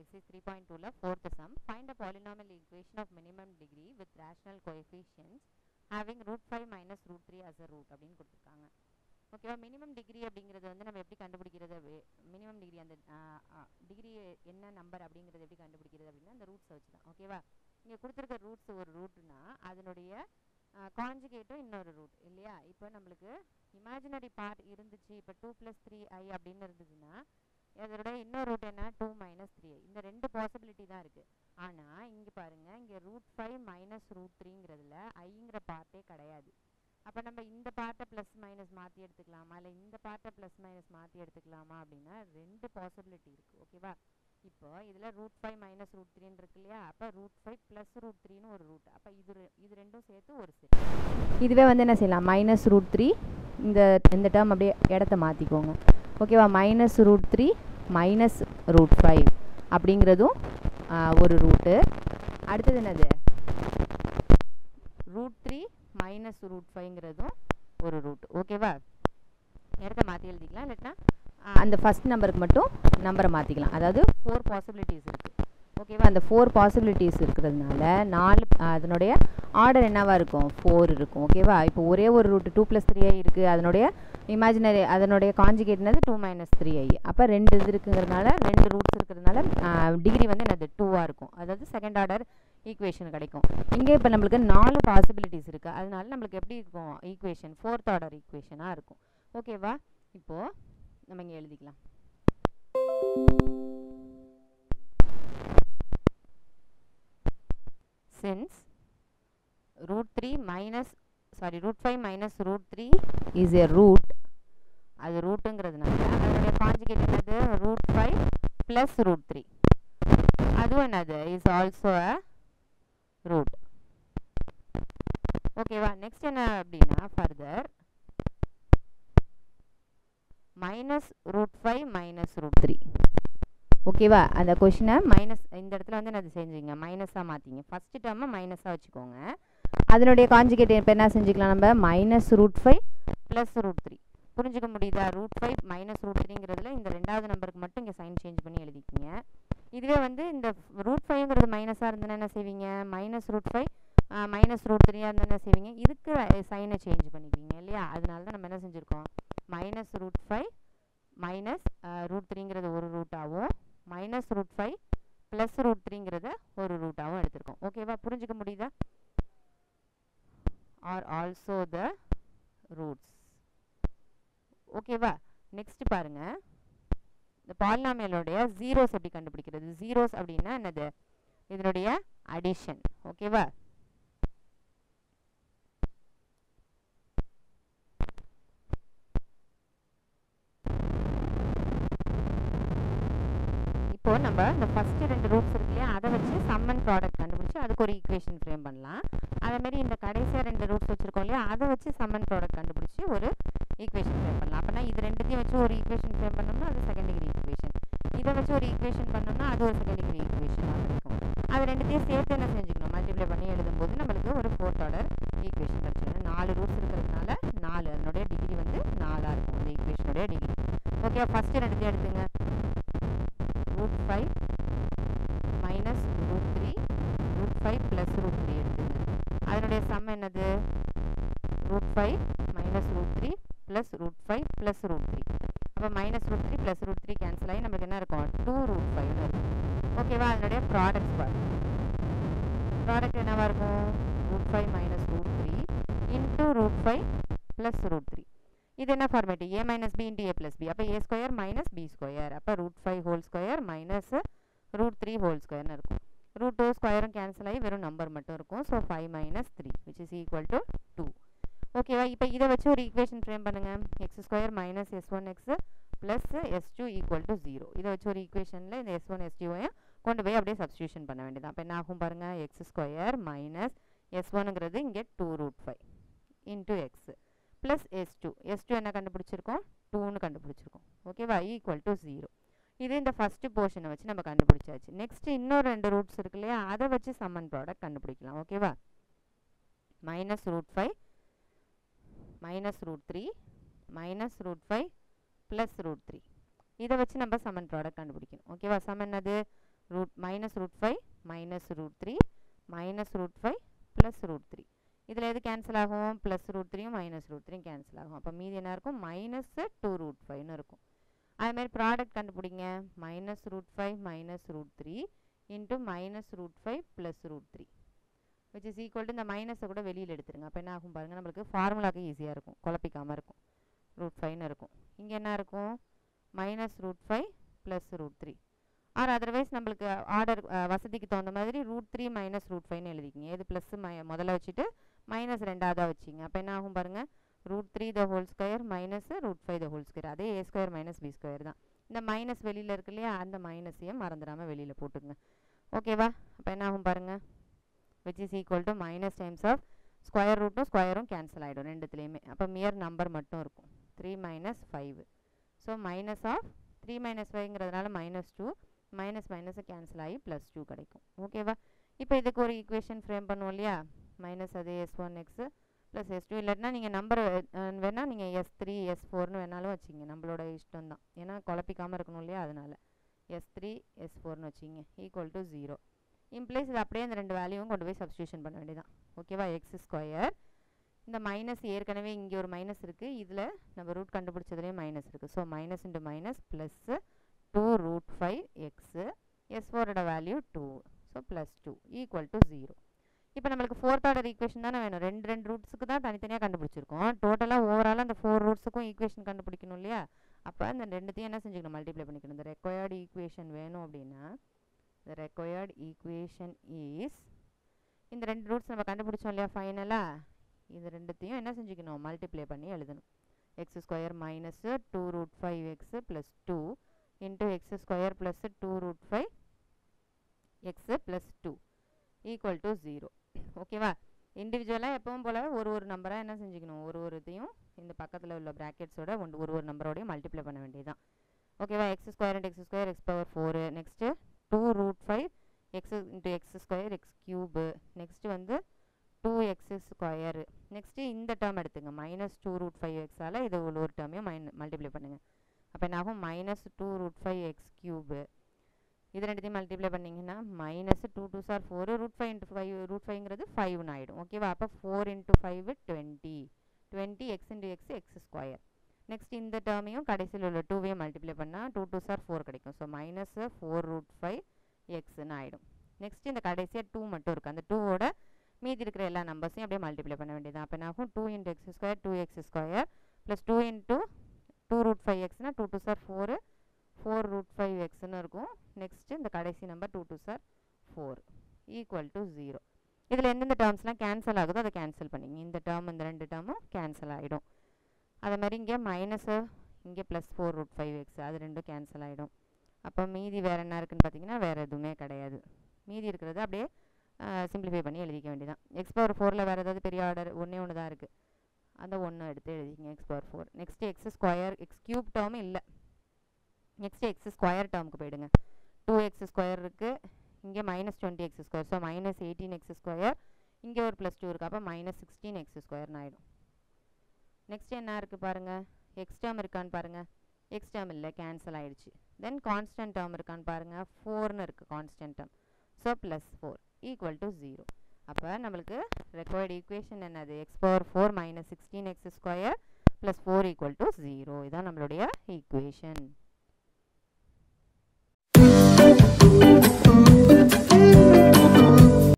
exercise 3.2ல fourth sum. Find a polynomial equation of minimum degree with rational coefficients having root 5 minus root 3 as a root அப்படின்னு கொடுத்துருக்காங்க. ஓகேவா, minimum degree அப்படிங்கிறது வந்து நம்ம எப்படி கண்டுபிடிக்கிறது? மினிமம் டிகிரி அந்த டிகிரி என்ன நம்பர் அப்படிங்கிறது எப்படி கண்டுபிடிக்கிறது அப்படின்னா அந்த ரூட்ஸை வச்சு தான். ஓகேவா, இங்கே கொடுத்துருக்க ரூட்ஸ் ஒரு ரூட்னா அதனுடைய கான்ஜுகேட்டும் இன்னொரு ரூட் இல்லையா? இப்போ நம்மளுக்கு இமேஜினரி பார்ட் இருந்துச்சு. இப்போ 2 + 3i அப்படின்னு இருந்துச்சுன்னா அதோட இன்னொரு ரூட் என்ன? 2 - 3i. இந்த ரெண்டு பாசிபிலிட்டி தான் இருக்குது. ஆனால் இங்கே பாருங்கள், இங்கே root 5 minus root 3ங்கிறதுல ஐங்கிற பார்ட்டே கிடையாது. அப்போ நம்ம இந்த பார்ட்டை ப்ளஸ் மைனஸ் மாற்றி எடுத்துக்கலாமா, இல்லை இந்த பார்ட்டை ப்ளஸ் மைனஸ் மாற்றி எடுத்துக்கலாமா அப்படின்னா ரெண்டு பாசிபிலிட்டி இருக்குது. ஓகேவா, இப்போ இதில் root 5 minus root 3 இருக்கு இல்லையா? அப்போ root 5 plus root 3ன்னு ஒரு ரூட். அப்போ இது ரெண்டும் சேர்த்து ஒரு செட். இதுவே வந்து என்ன செய்யலாம், மைனஸ் ரூட் 3 இந்த டேர்ம் அப்படியே இடத்த மாற்றிக்கோங்க. ஓகேவா, மைனஸ் ரூட் 3 மைனஸ் ரூட் 5 அப்படிங்கிறதும் ஒரு ரூட்டு. அடுத்தது என்னது, ரூட் 3 மைனஸ் ரூட் 5ங்கிறதும் ஒரு ரூட். ஓகேவா, இடத்த மாற்றி எழுதிக்கலாம். இல்லைன்னா அந்த ஃபஸ்ட் நம்பருக்கு மட்டும் நம்பரை மாற்றிக்கலாம். அதாவது 4 பாசிபிலிட்டிஸ் இருக்குது. ஓகேவா, அந்த 4 பாசிபிலிட்டிஸ் இருக்கிறதுனால 4 அதனுடைய ஆர்டர் என்னவாக இருக்கும், 4 இருக்கும். ஓகேவா, இப்போ ஒரே ஒரு ரூட் 2 + 3i இருக்குது. அதனுடைய இமேஜினரி அதனுடைய கான்ஜுகேட் என்னது 2 - 3i. அப்போ ரெண்டு இது இருக்குங்கிறதுனால ரெண்டு ரூட்ஸ் இருக்கிறதுனால டிகிரி வந்து என்னது 2ஆக இருக்கும். அதாவது செகண்ட் ஆர்டர் ஈக்குவேஷன் கிடைக்கும். இங்கே இப்போ நம்மளுக்கு 4 பாசிபிலிட்டிஸ் இருக்குது. அதனால நம்மளுக்கு எப்படி இருக்கும் ஈக்குவேஷன், 4th ஆர்டர் ஈக்குவேஷனாக இருக்கும். ஓகேவா, இப்போது நம்ம இங்கே எழுதிக்கலாம். Since root 5 minus root 3 is a root, அது ரூட்டுங்கிறதுனால அதனுடைய கான்ஜுகேட் என்னது root 5 plus root 3, அதுவும் என்னது is also a root. ஓகேவா, நெக்ஸ்ட் என்ன அப்படின்னா further minus root 5 minus root 3. ஓகேவா, அந்த கொஷினை மைனஸ் இந்த இடத்துல வந்து என்ன செஞ்சுங்க, மைனஸாக மாற்றிங்க. ஃபஸ்ட்டு டேர்மை மைனஸாக வச்சுக்கோங்க. அதனுடைய கான்ஜுகேட் இப்போ என்ன செஞ்சுக்கலாம் நம்ம, மைனஸ் ரூட் 5 ப்ளஸ் ரூட் 3. புரிஞ்சுக்க முடியுதா? root 5 minus root 3ங்கிறதுல இந்த ரெண்டாவது நம்பருக்கு மட்டும் இங்கே சைன் சேஞ்ச் பண்ணி எழுதிக்கிங்க. இதுவே வந்து இந்த root 5ங்கிறது மைனஸாக இருந்ததுன்னா என்ன செய்வீங்க, மைனஸ் root 5 மைனஸ் root 3 இருந்தால் என்ன செய்வீங்க, இதுக்கு சைனை சேஞ்ச் பண்ணிக்குவீங்க இல்லையா? அதனால தான் நம்ம என்ன செஞ்சுருக்கோம், மைனஸ் root 5 மைனஸ் root 3ங்கிறது ஒரு ரூட்டாகவும் மைனஸ் root 5 ப்ளஸ் root 3ங்கிறத ஒரு ரூட்டாகவும் எடுத்திருக்கோம். ஓகேவா, புரிஞ்சுக்க முடியுதா? Are also the roots. ஓகேவா, நெக்ஸ்ட் பாருங்க, இந்த பாலினாமியலோடைய ஜீரோஸ் எப்படி கண்டுபிடிக்கிறது? ஜீரோஸ் அப்படின்னா என்னது, இதனுடைய அடிஷன். ஓகேவா, இப்போ நம்ம இந்த ஃபஸ்ட்டு ரெண்டு ரூட்ஸ் இருக்கு இல்லையா, அதை வச்சு சம் அண்ட் ப்ராடக்ட் கண்டுபிடிச்சி அதுக்கு ஒரு ஈக்குவேஷன் ஃப்ரேம் பண்ணலாம். அதேமாரி இந்த கடைசியாக ரெண்டு ரூட்ஸ் வச்சுருக்கோம் இல்லையா, அதை வச்சு சம் அண்ட் ப்ராடக்ட் கண்டுபிடிச்சி ஒரு ஈக்குவேஷன் ஃப்ரேம் பண்ணலாம். அப்படின்னா இது ரெண்டுத்தையும் வச்சு ஒரு ஈக்குவேஷன் ஃப்ரேம் பண்ணோம்னா அது செகண்ட் டிகிரி ஈக்குவேஷன், இதை வச்சு ஒரு ஈக்குவேஷன் பண்ணோம்னா அது ஒரு செகண்ட் டிகிரி ஈக்குவேஷனாக இருக்கும். அது ரெண்டுத்தையும் சேர்த்து என்ன செஞ்சுக்கணும், மல்டிப்ளை பண்ணி எழுதும்போது நம்மளுக்கு ஒரு 4th ஆர்டர் ஈக்குவேஷன் கிடச்சிடும். 4 ரூட்ஸ் இருக்கிறதுனால 4 அதனுடைய டிகிரி வந்து 4ஆக இருக்கும் இந்த ஈக்குவேஷனுடைய டிகிரி. ஓகே, ஃபஸ்ட்டு ரெண்டுத்தையும் எடுத்துங்க. root 5 minus root 3 root 5 plus root 3 எடுத்துங்க. அதனுடைய சம் என்னது, root 5 minus root 3 plus root 5 plus root 3. அப்போ minus root 3 plus root 3 cancel ஆகி நமக்கு என்ன இருக்கும், 2 root 5 இருக்கும். ஓகேவா, அதனுடைய ப்ராடக்ட்ஸ் பாருங்க. ப்ராடக்ட் என்னவா இருக்கும், root 5 minus root 3 into root 5 plus root 3. இது என்ன format, a minus b into a plus b. அப்போ a square minus b square. அப்போ root 5 whole square minus root 3 whole ஸ்கொயர்னு இருக்கும். root 2 ஸ்கொயரும் கேன்சல் ஆகி வெறும் நம்பர் மட்டும் இருக்கும். So 5 minus 3 which is equal to 2. ஓகேவா, இப்போ இதை வச்சு ஒரு ஈக்குவேஷன் ஃப்ரேம் பண்ணுங்கள். X square minus s1x plus s2 equal to 0. இதை வச்சு ஒரு ஈக்குவேஷனில் இந்த s1 s2வையும் கொண்டு போய் அப்படியே சப்ஸ்டியூஷன் பண்ண வேண்டியது. அப்போ என்ன ஆகும் பாருங்கள், எக்ஸ் ஸ்கொயர் மைனஸ் s1ங்கிறது இங்கே 2 root 5 into X plus s2 என்ன கண்டுபிடிச்சிருக்கோம், 2ன்னு கண்டுபிடிச்சிருக்கோம். ஓகேவா, ஈக்குவல் டு 0. இது இந்த ஃபஸ்ட்டு போர்ஷனை வச்சு நம்ம கண்டுபிடிச்சாச்சு. நெக்ஸ்ட் இன்னொரு ரெண்டு ரூட்ஸ் இருக்கு இல்லையா, அதை வச்சு சம் அண்ட் ப்ராடக்ட் கண்டுபிடிக்கலாம். ஓகேவா, minus root 5 minus root 3 minus root 5 plus root 3. இதை வச்சு நம்ம சம் அண்ட் ப்ராடக்ட் கண்டுபிடிக்கணும். ஓகேவா, சம் என்னது, minus root 5 minus root 3 minus root 5 plus root 3. இதில் எது கேன்சல் ஆகும்? ப்ளஸ் ரூட் 3யும் மைனஸ் ரூட் 3யும் கேன்சல் ஆகும். அப்போ மீதி என்ன இருக்கும்? மைனஸ் 2 root 5ன்னு இருக்கும். அதேமாதிரி ப்ராடக்ட் கண்டுபிடிங்க. Minus root 5 minus root 3 into minus root 5 plus root 3 which is equal to இந்த மைனஸை கூட வெளியில் எடுத்துருங்க. அப்போ என்ன ஆகும் பாருங்கள், நம்மளுக்கு ஃபார்முலாக்கு ஈஸியாக இருக்கும், குழப்பிக்காமல் இருக்கும். ரூட் 5ன்னு இருக்கும். இங்கே என்ன இருக்கும்? Minus root 5 plus root 3 or otherwise நம்மளுக்கு ஆர்டர் வசதிக்கு தகுந்த மாதிரி ரூட் 3 மைனஸ் ரூட் 5ன்னு எழுதிக்கிங்க. எது ப்ளஸ் முதல்ல வச்சுட்டு மைனஸ் ரெண்டாவதாக வச்சிங்க. அப்போ என்ன ஆகும் பாருங்கள், root 3 the whole square minus root 5 the whole square. அதே A square minus B square தான். இந்த மைனஸ் வெளியில் இருக்கு இல்லையா, அந்த மைனஸையும் மறந்துடாமல் வெளியில் போட்டுங்க. ஓகேவா? அப்போ என்ன ஆகும் பாருங்கள், which is equal to minus times of square ரூட்டும் ஸ்கொயரும் கேன்சல் ஆகிடும் ரெண்டுத்துலேயுமே. அப்போ மியர் நம்பர் மட்டும் இருக்கும். 3 minus 5. So minus of 3 minus 5ங்கிறதுனால மைனஸ் 2 மைனஸ் மைனஸை கேன்சல் ஆகி ப்ளஸ் 2 கிடைக்கும். ஓகேவா? இப்போ இதுக்கு ஒரு ஈக்குவேஷன் ஃப்ரேம் பண்ணுவோம் இல்லையா, மைனஸ் அதே s1x ப்ளஸ் s2. இல்லாட்டினா நீங்கள் நம்பர் வேணால் நீங்கள் s3 s4ன்னு வேணாலும் வச்சிங்க, நம்மளோட இஷ்டம் தான். ஏன்னா குழப்பிக்காமல் இருக்கணும் இல்லையா, அதனால் s3 s4ன்னு வச்சிங்க. ஈக்குவல் டு 0 இம்ப்ளேஸ் இது அப்படியே இந்த ரெண்டு வேல்யூவும் கொண்டு போய் சப்ஸ்டியூஷன் பண்ண வேண்டியதான். ஓகேவா? எக்ஸ் ஸ்கொயர், இந்த மைனஸ் ஏற்கனவே இங்கே ஒரு மைனஸ் இருக்குது, இதில் நம்ம ரூட் கண்டுபிடிச்சதுலேயும் மைனஸ் இருக்குது. So minus into minus plus 2 root 5x s4ஓட value 2. So plus 2 equal to 0. இப்போ நம்மளுக்கு ஃபோர்த் ஆர்டர் ஈக்குவேஷன் தானே வேணும். ரெண்டு ரூட்ஸுக்கு தான் தனித்தனியாக கண்டுபிடிச்சிருக்கோம். டோட்டலாக ஓவராலாக அந்த 4 ரூட்ஸுக்கும் ஈக்குவேஷன் கண்டுபிடிக்கணும் இல்லையா. அப்போ அந்த ரெண்டுத்தையும் என்ன செஞ்சுக்கணும்? மல்டிப்ளை பண்ணிக்கணும். இந்த ரெக்வயர்டு ஈக்குவேஷன் வேணும் அப்படின்னா the required equation is இந்த ரெண்டு ரூட்ஸ் நம்ம கண்டுபிடிச்சோம் இல்லையா ஃபைனலாக, இது ரெண்டுத்தையும் என்ன செஞ்சுக்கணும்? மல்டிப்ளை பண்ணி எழுதணும். X square minus 2 root 5x plus 2 into X square plus 2 root 5x plus 2 equal to 0. ஓகேவா? இண்டிவிஜுவலாக எப்பவும் போல் ஒரு நம்பராக என்ன செஞ்சுக்கணும்? ஒருத்தையும் இந்த பக்கத்தில் உள்ள ப்ராக்கெட்ஸோட ஒரு நம்பரோடையும் மல்டிப்ளை பண்ண வேண்டியதுதான். ஓகேவா? X square into X square X power 4. Next 2 root 5 x into x square x cube. Next வந்து 2x ஸ்கொயர். நெக்ஸ்ட்டு இந்த டேர்ம் எடுத்துங்க, மைனஸ் 2 root 5x இது ஒரு டேர்மையும் மல்டிப்ளை பண்ணுங்க. அப்போ என்ன ஆகும்? Minus 2 root 5x cube. இது ரெண்டுத்தையும் மல்டிப்ளை பண்ணிங்கன்னா minus 2 2s are 4 root 5 into 5 root 5ங்கிறது 5ன்னு ஆகிடும். ஓகேவா? அப்போ 4 into 5 20 x into x x square. Next இந்த டேர்மையும் கடைசியில் உள்ள 2வையும் மல்டிப்ளை பண்ணால் 2 2s are 4 கிடைக்கும். ஸோ மைனஸ் 4 root 5xன்னு ஆகிடும். நெக்ஸ்ட் இந்த கடைசியாக 2 மட்டும் இருக்குது. அந்த 2ஓட மீதி இருக்கிற எல்லா நம்பர்ஸையும் அப்படியே மல்டிப்ளை பண்ண வேண்டியது. அப்போ என்ன ஆகும்? 2 into x square 2x square plus 2 into 2 root 5xனா 2 2s are 4 4 root 5xன்னு இருக்கும். நெக்ஸ்ட்டு இந்த கடைசி number 2 2s are 4 equal to 0. இதில் எந்தெந்த டேர்ம்ஸ்லாம் கேன்சல் ஆகுதோ அதை கேன்சல் பண்ணிங்க. இந்த டேர்ம் இந்த ரெண்டு டேர்மும் கேன்சல் ஆகிடும். அதே மாதிரி இங்கே மைனஸு இங்கே ப்ளஸ் 4 root 5x அது ரெண்டும் கேன்சல் ஆகிடும். அப்போ மீதி வேறு என்ன இருக்குதுன்னு பார்த்தீங்கன்னா வேறு எதுவுமே கிடையாது. மீதி இருக்கிறது அப்படியே சிம்பிளிஃபை பண்ணி எழுதிக்க வேண்டியதான். எக்ஸ் பவர் 4ல் வேறு ஏதாவது பெரிய ஆர்டர் ஒன்று தான் இருக்குது, அந்த ஒன்று எடுத்து எழுதிக்கிங்க. X power 4. Next x square x cube term இல்லை, நெக்ஸ்ட்டு எக்ஸ் ஸ்கொயர் டேர்முக்கு போயிடுங்க. 2x ஸ்கொயர் இருக்குது, இங்கே minus 20x square. So minus 18x square, இங்கே ஒரு ப்ளஸ் 2 இருக்குது. அப்போ மைனஸ் 16x ஸ்கொயர்னு ஆகிடும். நெக்ஸ்ட் என்ன இருக்குது பாருங்கள், எக்ஸ் டேர்ம் இருக்கான்னு பாருங்கள். எக்ஸ் டேர்ம் இல்லை, கேன்சல் ஆகிடுச்சு. தென் கான்ஸ்டன்ட் டேர்ம் இருக்கான்னு பாருங்கள். 4ன்னு இருக்குது constant term. So plus 4 equal to 0. அப்போ நம்மளுக்கு ரெக்வயர்டு ஈக்குவேஷன் என்னது? X power 4 minus 16x square plus 4 equal to 0. இதுதான் நம்மளுடைய ஈக்குவேஷன்.